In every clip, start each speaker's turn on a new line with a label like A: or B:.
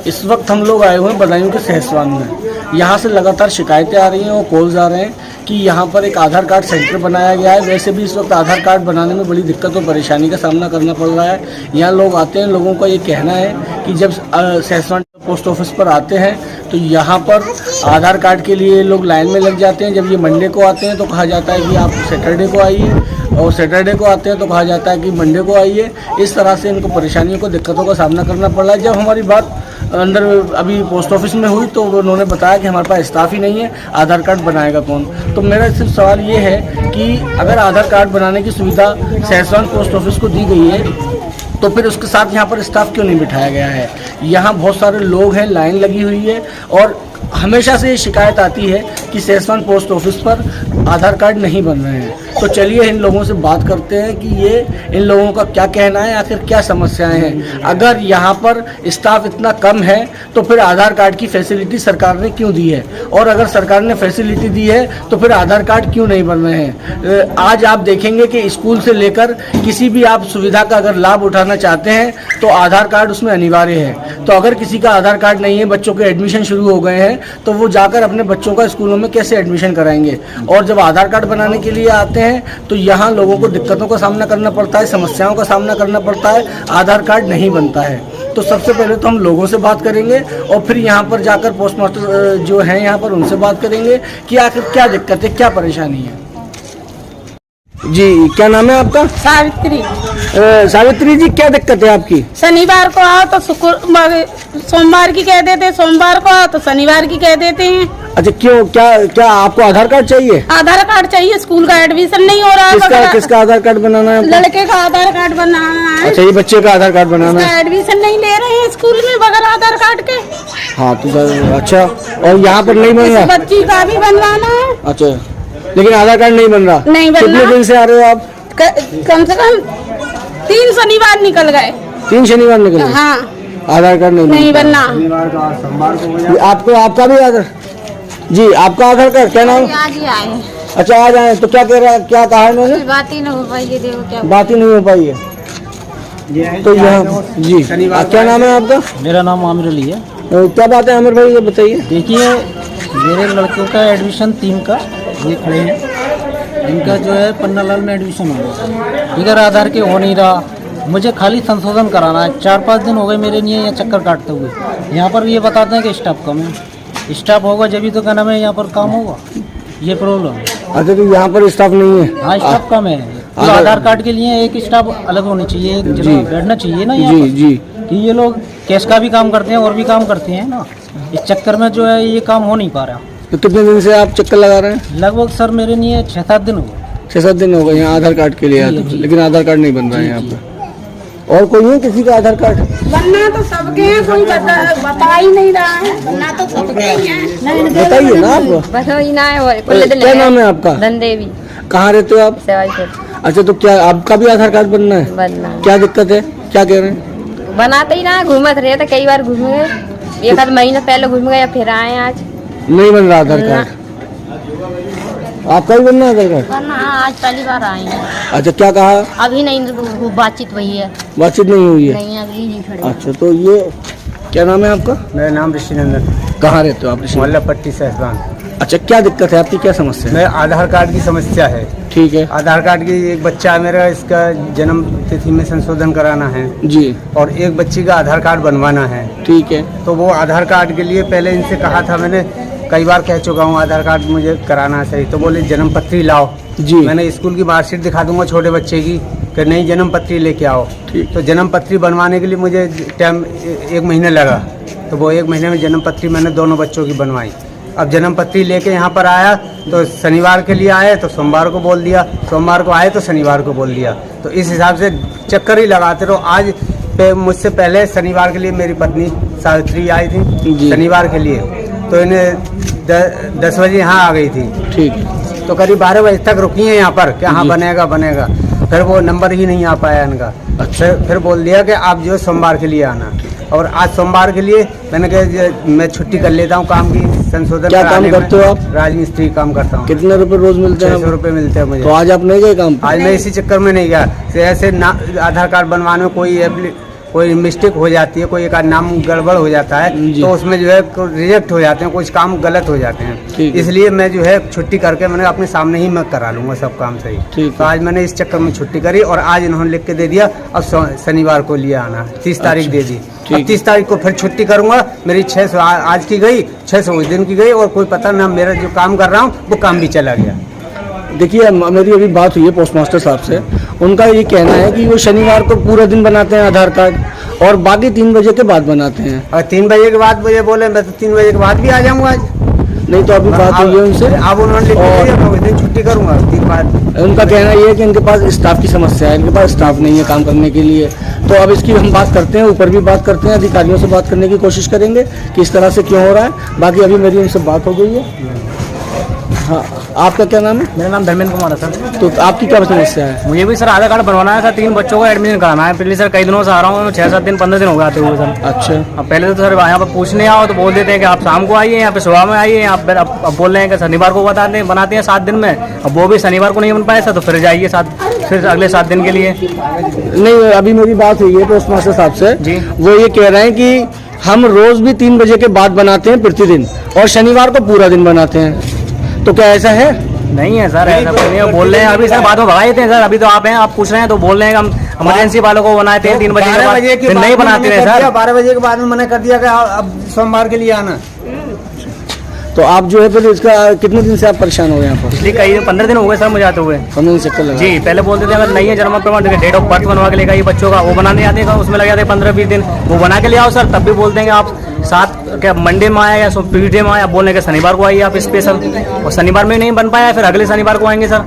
A: इस वक्त हम लोग आए हुए हैं बदायूं के सहसवान में। यहाँ से लगातार शिकायतें आ रही हैं और कॉल्स आ रहे हैं कि यहाँ पर एक आधार कार्ड सेंटर बनाया गया है। वैसे भी इस वक्त आधार कार्ड बनाने में बड़ी दिक्कत और परेशानी का सामना करना पड़ रहा है। यहाँ लोग आते हैं, लोगों का ये कहना है कि जब सहसवान पोस्ट ऑफिस पर आते हैं तो यहाँ पर आधार कार्ड के लिए लोग लाइन में लग जाते हैं। जब ये मंडे को आते हैं तो कहा जाता है कि आप सैटरडे को आइए, और सैटरडे को आते हैं तो कहा जाता है कि मंडे को आइए। इस तरह से इनको परेशानियों को, दिक्कतों का सामना करना पड़ रहा है। जब हमारी बात अंदर अभी पोस्ट ऑफिस में हुई तो उन्होंने बताया कि हमारे पास स्टाफ ही नहीं है, आधार कार्ड बनाएगा कौन। तो मेरा सिर्फ सवाल ये है कि अगर आधार कार्ड बनाने की सुविधा सहसवान पोस्ट ऑफिस को दी गई है तो फिर उसके साथ यहाँ पर स्टाफ क्यों नहीं बिठाया गया है। यहाँ बहुत सारे लोग हैं, लाइन लगी हुई है और हमेशा से ये शिकायत आती है कि सहसवान पोस्ट ऑफिस पर आधार कार्ड नहीं बन रहे हैं। तो चलिए इन लोगों से बात करते हैं कि ये इन लोगों का क्या कहना है, आखिर क्या समस्याएं हैं। अगर यहाँ पर स्टाफ इतना कम है तो फिर आधार कार्ड की फैसिलिटी सरकार ने क्यों दी है, और अगर सरकार ने फैसिलिटी दी है तो फिर आधार कार्ड क्यों नहीं बन रहे हैं। आज आप देखेंगे कि स्कूल से लेकर किसी भी आप सुविधा का अगर लाभ उठाना चाहते हैं तो आधार कार्ड उसमें अनिवार्य है। तो अगर किसी का आधार कार्ड नहीं है, बच्चों के एडमिशन शुरू हो गए हैं, तो वो जाकर अपने बच्चों का स्कूलों में कैसे एडमिशन कराएंगे। और जब आधार कार्ड बनाने के लिए आते हैं तो यहाँ लोगों को दिक्कतों का सामना करना पड़ता है, समस्याओं का सामना करना पड़ता है, आधार कार्ड नहीं बनता है। तो सबसे पहले तो हम लोगों से बात करेंगे और फिर यहाँ पर जाकर पोस्ट मास्टर जो हैं यहाँ पर उनसे बात करेंगे कि आखिर क्या दिक्कत है, क्या परेशानी है। जी, क्या नाम है आपका?
B: सावित्री।
A: सावित्री जी, क्या दिक्कत है आपकी?
B: शनिवार को आओ तो सोमवार की कह देते, सोमवार को आओ तो शनिवार की कह देते हैं।
A: अच्छा, क्यों, क्या आपको आधार कार्ड चाहिए?
B: आधार कार्ड चाहिए, स्कूल का एडमिशन नहीं हो रहा है।
A: किसका आधार कार्ड बनाना है?
B: लड़के का आधार कार्ड बनाना है।
A: अच्छा, ये बच्चे का आधार कार्ड बनाना है।
B: एडमिशन नहीं ले रहे हैं स्कूल में बगैर आधार कार्ड के।
A: हाँ तो अच्छा, और यहाँ पर नहीं बन रहा?
B: बच्ची का भी बनवाना है।
A: अच्छा, लेकिन आधार कार्ड नहीं बन रहा?
B: नहीं बन रहा।
A: कितने दिन से आ रहे हो आप?
B: कम से कम 3 शनिवार निकल गए।
A: 3 शनिवार निकल गए?
B: हाँ,
A: आधार कार्ड नहीं
B: बनना।
A: आपको, आपका भी आधार? जी, आपका आधार कार्ड क्या नाम?
B: आज ही आए।
A: अच्छा, आज आए तो क्या कह रहा, क्या कहा इन्होंने?
B: बात ही नहीं हो पाई है, देखो क्या
A: बात ही नहीं हो पाई है। तो यहाँ जी, क्या नाम है आपका?
C: मेरा नाम आमिर अली है।
A: क्या बात है आमिर भाई, ये बताइए।
C: देखिए, मेरे लड़कों का एडमिशन 3 का ये खड़े हैं, इनका जो है पन्नालाल में एडमिशन हो गया, इधर आधार के हो नहीं रहा। मुझे खाली संशोधन कराना है। 4-5 दिन हो गए मेरे लिए यहाँ चक्कर काटते हुए। यहाँ पर ये बताते हैं कि स्टाफ कम है। स्टाफ होगा जब भी तो क्या नाम है यहाँ पर काम होगा, ये प्रॉब्लम है।
A: अच्छा, तो यहाँ पर स्टाफ नहीं है?
C: हाँ, स्टाफ कम है। तो आधार कार्ड के लिए एक स्टाफ अलग होनी चाहिए, एक जगह बैठना चाहिए ना यहाँ
A: जी
C: पर।
A: जी, कि
C: ये लोग कैश का भी काम करते हैं और भी काम करते हैं ना, इस चक्कर में जो है ये काम हो नहीं पा रहा।
A: तो कितने दिन से आप चक्कर लगा रहे हैं?
C: लगभग सर मेरे लिए 6-7 दिन हो गए।
A: 6-7 दिन हो गए यहाँ आधार कार्ड के लिए, लेकिन आधार कार्ड नहीं बन रहा है यहाँ पर। और कोई है किसी का आधार कार्ड?
B: बनना तो सबके हैं, कोई बता ही नहीं रहा है। बनना तो सबके हैं।
A: बताइए ना आपको। क्या नाम है आपका?
D: धनदेवी।
A: कहाँ रहते हो आप?
D: सेवाईपुर।
A: अच्छा, तो क्या आपका भी आधार कार्ड बनना है?
D: बनना है।
A: क्या दिक्कत है, क्या कह रहे हैं?
D: बनाते ही ना, घूमत रहे थे, कई बार घूम गए, 1 आध महीना पहले घूम गए, फिर आए आज।
A: नहीं बन रहा आधार कार्ड? आपका भी बनना है आधार कार्ड?
D: बनना, आज पहली बार आए हैं।
A: अच्छा, क्या कहा?
D: अभी नहीं, बातचीत वही है।
A: बातचीत नहीं हुई है?
D: नहीं, अभी नहीं खड़े।
A: अच्छा, तो ये क्या नाम है आपका?
E: मेरा नाम ऋषि नंदन।
A: कहाँ रहते हो आप?
E: मोहल्ला पट्टी सहसवान।
A: अच्छा, क्या दिक्कत है आपकी, क्या समस्या है?
E: मेरा आधार कार्ड की समस्या है।
A: ठीक है।
E: आधार कार्ड की, एक बच्चा है मेरा, इसका जन्म तिथि में संशोधन कराना है
A: जी,
E: और एक बच्ची का आधार कार्ड बनवाना है।
A: ठीक है।
E: तो वो आधार कार्ड के लिए पहले इनसे कहा था, मैंने कई बार कह चुका हूँ आधार कार्ड मुझे कराना है सही। तो बोले जन्म पत्री लाओ।
A: जी,
E: मैंने स्कूल की मार्कशीट दिखा दूंगा छोटे बच्चे की, कि नहीं जन्म पत्री लेके आओ।
A: ठीक।
E: तो जन्म पत्री बनवाने के लिए मुझे टाइम 1 महीना लगा। तो वो 1 महीने में जन्म पत्री मैंने दोनों बच्चों की बनवाई। अब जन्म पत्री लेके यहाँ पर आया तो शनिवार के लिए आए तो सोमवार को बोल दिया, सोमवार को आए तो शनिवार को बोल दिया। तो इस हिसाब से चक्कर ही लगाते रहो। आज मुझसे पहले शनिवार के लिए मेरी पत्नी सावित्री आई थी शनिवार के लिए, तो इन्हें 10 बजे यहाँ आ गई थी।
A: ठीक है।
E: तो करीब 12 बजे तक रुकी हैं यहाँ पर कि हाँ बनेगा बनेगा। फिर वो नंबर ही नहीं आ पाया इनका।
A: अच्छा।
E: फिर बोल दिया कि आप जो सोमवार के लिए आना। और आज सोमवार के लिए मैंने कहा मैं छुट्टी कर लेता हूँ काम की, संशोधन।
A: क्या काम करते हो आप?
E: राजमिस्त्री काम करता हूँ।
A: कितने रुपए रोज मिलते हैं?
E: 600 रुपये मिलते हैं मुझे।
A: तो आज आप नहीं गए काम पे?
E: आज मैं इसी चक्कर में नहीं गया। ऐसे आधार कार्ड बनवाने में कोई मिस्टेक हो जाती है, कोई एक आध नाम गड़बड़ हो जाता है
A: जी।
E: तो उसमें जो है रिजेक्ट हो जाते हैं, कुछ काम गलत हो जाते हैं।
A: ठीक है।
E: इसलिए मैं जो है छुट्टी करके मैंने अपने सामने ही मैं करा लूँगा सब काम सही।
A: ठीक
E: तो आज मैंने इस चक्कर में छुट्टी करी और आज इन्होंने लिख के दे दिया, अब शनिवार को लिए आना, 30 तारीख दे दी। अब 30 तारीख को फिर छुट्टी करूँगा। मेरी 600 आज की गई, 600 उस दिन की गई और कोई पता ना मेरा जो काम कर रहा हूँ वो काम भी चला गया।
A: देखिए मेरी अभी बात हुई है पोस्ट मास्टर साहब से, उनका ये कहना है कि वो शनिवार को पूरा दिन बनाते हैं आधार कार्ड और बाकी 3 बजे के बाद बनाते हैं।
E: और 3 बजे के बाद मुझे बोले मैं तो 3 बजे के बाद भी आ जाऊँगा आज।
A: नहीं तो अभी बात हुई है उनसे,
E: अब उन्होंने लिख के दिया, मैं उस दिन छुट्टी करूँगा 3 बाद।
A: उनका कहना ये है कि इनके पास स्टाफ की समस्या है, इनके पास स्टाफ नहीं है काम करने के लिए। तो अब इसकी हम बात करते हैं, ऊपर भी बात करते हैं, अधिकारियों से बात करने की कोशिश करेंगे कि इस तरह से क्यों हो रहा है। बाकी अभी मेरी उनसे बात हो गई है। हाँ, आपका क्या नाम है?
C: मेरा नाम धर्मेंद्र कुमार है सर।
A: तो आपकी क्या समस्या है?
C: मुझे भी सर आधार कार्ड बनवाना है सर, 3 बच्चों को एडमिशन कराना है। पिछले सर कई दिनों से आ रहा हूँ, 6-7 दिन 15 दिन हो गए आते हुए सर।
A: अच्छा,
C: अब पहले तो सर यहाँ पर पूछने आओ तो बोल देते हैं कि आप शाम को आइए, यहाँ पे सुबह में आइए। आप अब बोल रहे हैं कि शनिवार को बनाते हैं 7 दिन में। अब वो भी शनिवार को नहीं बन पाए सर, तो फिर जाइए फिर अगले 7 दिन के लिए।
A: नहीं अभी मेरी बात हुई है पोस्ट मास्टर साहब से
C: जी।
A: वो ये कह रहे हैं कि हम रोज भी 3 बजे के बाद बनाते हैं प्रतिदिन और शनिवार को पूरा दिन बनाते हैं। तो क्या ऐसा है?
C: नहीं है सर, ऐसा कुछ नहीं है। बोल रहे हैं अभी सर, बाद में भगा देते हैं सर। अभी तो आप हैं, आप पूछ रहे हैं तो बोल रहे हैं कि हम इमरजेंसी वालों को बनाते हैं 3 बजे के बाद, फिर नहीं बनाते हैं सर।
E: 12 बजे के बाद में मैंने कर दिया कि अब सोमवार के लिए आना।
A: तो आप जो है फिर इसका कितने दिन से आप परेशान हो गए यहाँ पर?
C: इसलिए कई 15 दिन हो गए सर मुझे आते हुए।
A: 15 दिन चक्कर लगा।
C: जी, पहले बोलते थे अगर नहीं है जन्म प्रमाण डेट ऑफ बर्थ बनवा के लेगा ये बच्चों का, वो बनाने आते हैं उसमें लग जाते 15-20 दिन। वो बना के ले आओ सर, तब भी बोलते हैं कि आप 7 क्या मंडे में आया या ट्यूजडे में आया, बोलने के शनिवार को आइए आप स्पेशल। और शनिवार में नहीं बन पाया, फिर अगले शनिवार को आएंगे सर।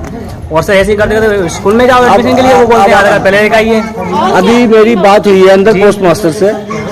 C: और सर ऐसे ही करते करते स्कूल में जाओ एडमिशन के लिए, वो बोलते हैं आधार कार्ड पहले लेकर आइए।
A: अभी मेरी बात हुई है अंदर पोस्ट मास्टर से,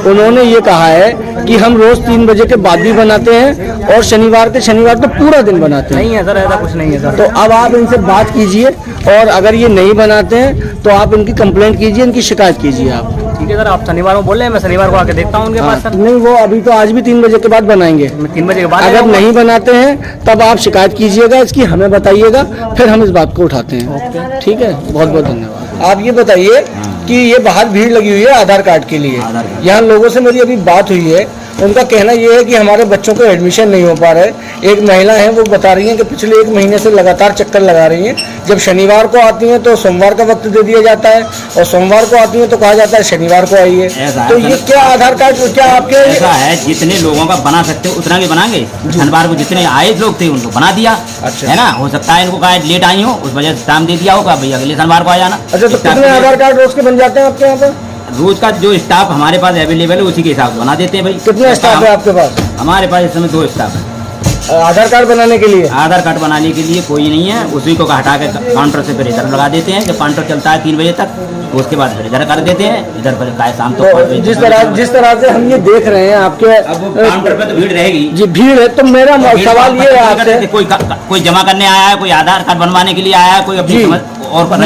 A: उन्होंने ये कहा है कि हम रोज 3 बजे के बाद भी बनाते हैं और शनिवार तो पूरा दिन बनाते हैं।
C: नहीं है सर, ऐसा कुछ नहीं है सर।
A: तो अब आप इनसे बात कीजिए और अगर ये नहीं बनाते हैं तो आप इनकी कंप्लेंट कीजिए, इनकी शिकायत कीजिए आप।
C: ठीक है सर, आप शनिवार को बोल रहे हैं, मैं शनिवार को आके देखता हूँ उनके पास सर।
A: नहीं वो अभी तो आज भी 3 बजे के बाद बनाएंगे।
C: 3 बजे के बाद
A: अगर नहीं बनाते हैं तब आप शिकायत कीजिएगा इसकी, हमें बताइएगा, फिर हम इस बात को उठाते हैं। ठीक है, बहुत बहुत धन्यवाद। आप ये बताइए कि ये बाहर भीड़ लगी हुई है आधार कार्ड के लिए, यहाँ लोगों से मेरी अभी बात हुई है, उनका कहना ये है कि हमारे बच्चों को एडमिशन नहीं हो पा रहा है। एक महिला है वो बता रही हैं कि पिछले 1 महीने से लगातार चक्कर लगा रही हैं। जब शनिवार को आती हैं तो सोमवार का वक्त दे दिया जाता है और सोमवार को आती हैं तो कहा जाता है शनिवार को आइए। तो ये क्या आधार कार्ड क्या आपके
F: ऐसा है, जितने लोगों का बना सकते हो उतना भी बनाएंगे। शनिवार को जितने आए लोग थे उनको बना दिया।
A: अच्छा।
F: है ना, हो सकता है इनको कहा लेट आई हो, उस वजह से टाइम दे दिया होगा, भैया अगले शनिवार को आ जाना।
A: अच्छा, तो कितने आधार कार्ड रोज के बन जाते हैं आपके यहाँ पर?
F: रोज का जो स्टाफ हमारे पास अवेलेबल है उसी के हिसाब से बना देते हैं भाई।
A: कितने स्टाफ है आपके पास
F: हमारे पास इस समय 2 स्टाफ है।
A: आधार कार्ड बनाने के लिए?
F: आधार कार्ड बनाने के लिए कोई नहीं है, उसी को हटा के काउंटर से फिर इधर लगा देते हैं। जब काउंटर चलता है 3 बजे तक, तो उसके बाद फिर इधर कर देते हैं। इधर पर शाम तो 5 बजे
A: जिस तरह से हम ये देख रहे हैं आपके
F: अब वो काउंटर पे तो भीड़ रहेगी
A: जी, भीड़ है। तो मेरा सवाल ये है आपसे,
F: कोई जमा करने आया है, कोई आधार कार्ड बनवाने के लिए आया है, कोई अपनी और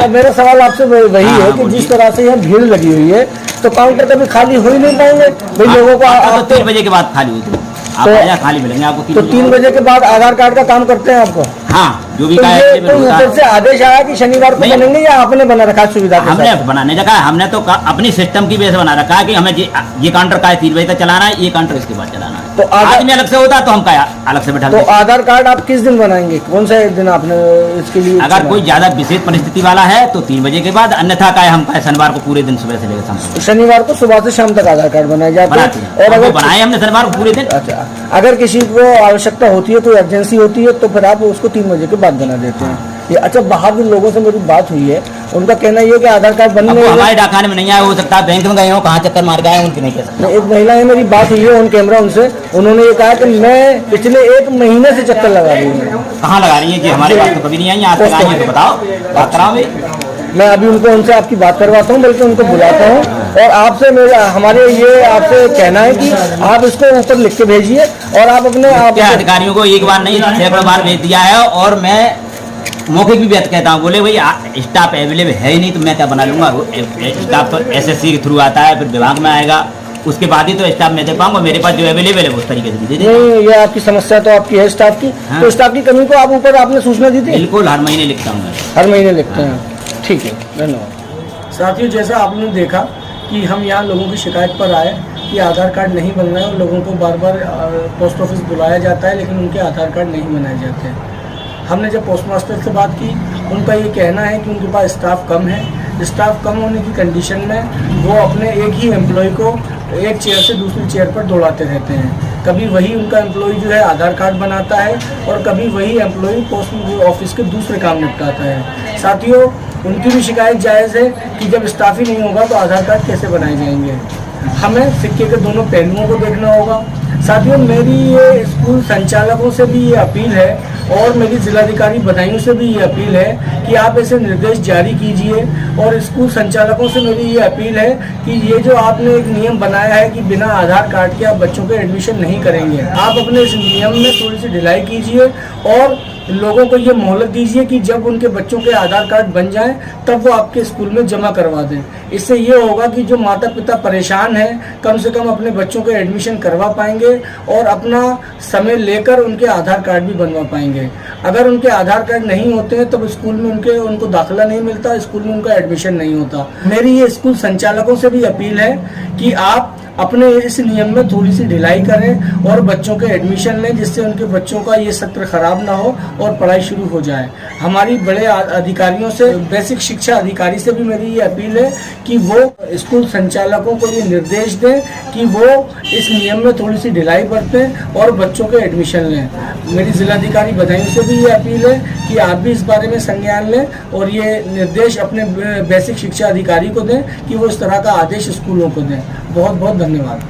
A: मेरा सवाल आपसे वही है कि जिस तरह से यहाँ भीड़ लगी हुई है तो काउंटर कभी खाली हो ही नहीं पाएंगे भाई लोगों को।
F: 3 बजे के बाद खाली होती है, आप आया खाली मिलेंगे आपको।
A: तो 3 बजे के बाद आधार कार्ड का काम करते हैं आपको?
F: हाँ, जो भी
A: तो ये तो ऊपर से आदेश आया कि शनिवार को बनेंगे या आपने बना रखा सुविधा?
F: हमने बनाने रखा है, हमने तो अपनी सिस्टम की वजह से बना रखा है कि हमें ये काउंटर का 3 बजे तक चलाना है, ये काउंटर इसके बाद चलाना है।
A: तो
F: आदमी अलग से होता तो हम क्या अलग से बैठा।
A: तो आधार कार्ड आप किस दिन बनाएंगे, कौन सा दिन आपने इसके लिए?
F: अगर कोई ज्यादा विशेष परिस्थिति वाला है तो 3 बजे के बाद, अन्यथा का हम शनिवार को पूरे दिन सुबह से लेकर शाम तक।
A: शनिवार को सुबह से शाम तक आधार कार्ड बनाए जाते हैं। और अगर
F: बनाए हमने शनिवार को पूरे दिन।
A: अच्छा, अगर किसी को आवश्यकता होती है, कोई एजेंसी होती है तो फिर आप उसको 3 बजे के बाद बना देते हैं। ये अच्छा, बाहर के लोगों से मेरी बात हुई है, उनका कहना ये कि आधार कार्ड बनने
F: हमारे डाकखाने में नहीं आया, हो सकता है बैंक में गए हो, कहाँ चक्कर मार गए उनकी नहीं कह सकता।
A: एक महिला है, मेरी बात हुई है ऑन कैमरा उनसे, उन्होंने ये कहा कि मैं पिछले 1 महीने से चक्कर लगा रही हूँ।
F: कहाँ लगा रही है जी? हमारे पास तो कभी नहीं आई, आज तक आई है तो बताओ, बात कराओ।
A: मैं अभी उनसे आपकी बात करवाता हूँ, बल्कि उनको बुलाता हूँ और आपसे हमारे ये आपसे कहना है कि आप इसको ऊपर लिख के भेजिए और आप अपने
F: अधिकारियों को एक बार नहीं 6 बार भेज दिया है। और मैं मौखिक भी व्यक्त कहता हूँ, बोले भाई स्टाफ अवेलेबल है ही नहीं तो मैं क्या बना लूंगा। स्टाफ तो SSC के थ्रू आता है, फिर विभाग में आएगा, उसके बाद ही तो स्टाफ मैं दे पाऊंगा। मेरे पास जो अवेलेबल है उस तरीके से दे दे।
A: नहीं, ये आपकी समस्या तो आपकी है स्टाफ की।
F: हाँ।
A: तो स्टाफ की कमी को आप ऊपर आपने सूचना दी थी?
F: बिल्कुल, हर महीने लिखता हूँ मैं।
A: हर महीने लिखते हैं। ठीक है, धन्यवाद। साथियों, जैसा आपने देखा कि हम यहाँ लोगों की शिकायत पर आए कि आधार कार्ड नहीं बन रहे हैं और लोगों को बार बार पोस्ट ऑफिस बुलाया जाता है लेकिन उनके आधार कार्ड नहीं बनाए जाते हैं। हमने जब पोस्ट मास्टर से बात की, उनका ये कहना है कि उनके पास स्टाफ कम है। स्टाफ कम होने की कंडीशन में वो अपने एक ही एम्प्लॉय को एक चेयर से दूसरी चेयर पर दौड़ाते रहते हैं। कभी वही उनका एम्प्लॉय जो है आधार कार्ड बनाता है और कभी वही एम्प्लॉय पोस्ट ऑफिस के दूसरे काम निपटाता है। साथियों, उनकी भी शिकायत जायज़ है कि जब स्टाफ ही नहीं होगा तो आधार कार्ड कैसे बनाए जाएंगे। हमें सिक्के के दोनों पहलुओं को देखना होगा। साथियों, मेरी ये स्कूल संचालकों से भी ये अपील है और मेरी जिलाधिकारी बदायूं से भी ये अपील है कि आप ऐसे निर्देश जारी कीजिए। और स्कूल संचालकों से मेरी ये अपील है कि ये जो आपने एक नियम बनाया है कि बिना आधार कार्ड के आप बच्चों के एडमिशन नहीं करेंगे, आप अपने इस नियम में थोड़ी सी ढिलाई कीजिए और लोगों को ये मोहलत दीजिए कि जब उनके बच्चों के आधार कार्ड बन जाएं तब वो आपके स्कूल में जमा करवा दें। इससे ये होगा कि जो माता पिता परेशान हैं कम से कम अपने बच्चों के एडमिशन करवा पाएंगे और अपना समय लेकर उनके आधार कार्ड भी बनवा पाएंगे। अगर उनके आधार कार्ड नहीं होते हैं तब स्कूल में उनको दाखिला नहीं मिलता, स्कूल में उनका एडमिशन नहीं होता। मेरी ये स्कूल संचालकों से भी अपील है कि आप अपने इस नियम में थोड़ी सी ढिलाई करें और बच्चों के एडमिशन लें, जिससे उनके बच्चों का ये सत्र खराब ना हो और पढ़ाई शुरू हो जाए। हमारी बड़े अधिकारियों से, बेसिक शिक्षा अधिकारी से भी मेरी ये अपील है कि वो स्कूल संचालकों को ये निर्देश दें कि वो इस नियम में थोड़ी सी ढिलाई बरतें और बच्चों के एडमिशन लें। मेरी जिलाधिकारी बदायूं से भी ये अपील है कि आप भी इस बारे में संज्ञान लें और ये निर्देश अपने बेसिक शिक्षा अधिकारी को दें कि वो इस तरह का आदेश स्कूलों को दें। बहुत बहुत धन्यवाद।